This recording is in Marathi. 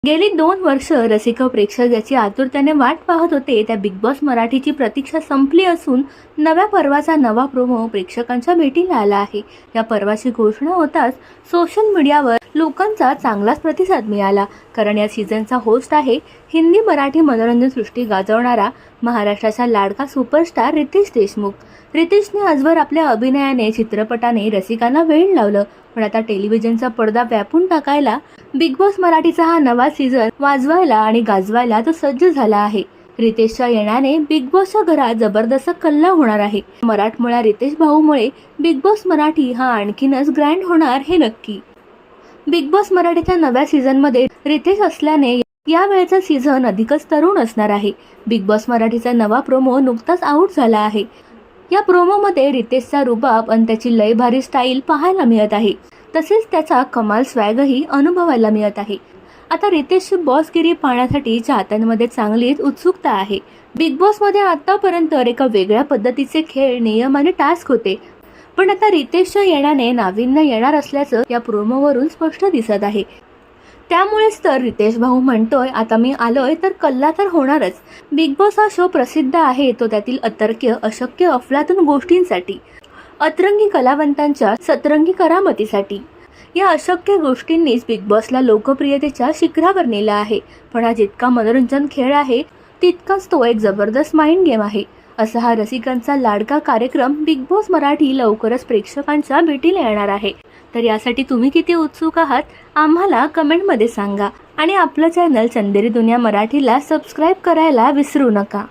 गेली 2 वर्ष रसिक प्रेक्षक ज्याची आतुरतेने वाट पाहत होते त्या बिग बॉस मराठीची प्रतीक्षा संपली असून नव्या पर्वाचा नवा प्रोमो प्रेक्षकांच्या भेटीला आला आहे। या पर्वाची घोषणा होताच सोशल मीडियावर लोकांचा चांगलाच प्रतिसाद मिळाला, कारण या सीझनचा होस्ट आहे हिंदी मराठी मनोरंजन सृष्टी गाजवणारा महाराष्ट्राचा लाडका सुपरस्टार रितेश देशमुख। रितेशने आजवर आपल्या अभिनयाने चित्रपटाने रसिकांना वेड लावलं, पण आता टेलिव्हिजनचा पडदा व्यापून टाकायला बिग बॉस मराठीचा हा नवा सीझन वाजवायला आणि गाजवायला तो सज्ज झाला आहे। रितेशच्या येण्याने बिग बॉसच्या घरात जबरदस्त कल्ला होणार आहे। मराठमोळ्या रितेश भाऊमुळे बिग बॉस मराठी हा आणखीनच ग्रँड होणार हे नक्की। बिग बॉस मराठीच्या नव्या सीझनमध्ये रितेश असल्याने यावेळचा सीझन अधिकच तरुण असणार आहे। बिग बॉस मराठीचा नवा प्रोमो नुकताच आउट झाला आहे। या प्रोमोमध्ये रितेशचा रुबाब आणि त्याची लय भारी स्टाईल पाहायला मिळत आहे, तसेच त्याचा कमाल स्वॅगही अनुभवायला मिळत आहे। आता रितेशची बॉसगिरी पाहण्यासाठी चाहत्यांमध्ये चांगलीच उत्सुकता आहे। बिग बॉसमध्ये आतापर्यंत एका वेगळ्या पद्धतीचे खेळ, नियम आणि टास्क होते, पण आता रितेशच्या येण्याने नाविन्य येणार असल्याचं या प्रोमोवरून स्पष्ट दिसत आहे। त्यामुळेच तर रितेश भाऊ म्हणतोय, आता मी आलोय तर कल्ला तर होणारच। बिग बॉस हा शो प्रसिद्ध आहे तो त्यातील अतर्क्य, अशक्य, अफलातून गोष्टींसाठी, अतरंगी कलावंतांच्या सतरंगी करामतीसाठी। या अशक्य गोष्टींनीच बिग बॉसला लोकप्रियतेच्या शिखरावर नेलं आहे, पण हा जितका मनोरंजन खेळ आहे तितकाच तो एक जबरदस्त माइंड गेम आहे। असा हा रसिकांचा लाडका कार्यक्रम बिग बॉस मराठी लवकरच प्रेक्षकांच्या भेटीला येणार आहे। तर यासाठी तुम्ही किती उत्सुक आहात आम्हाला कमेंटमध्ये सांगा, आणि आपलं चॅनल चंदेरी दुनिया मराठीला सबस्क्राईब करायला विसरू नका।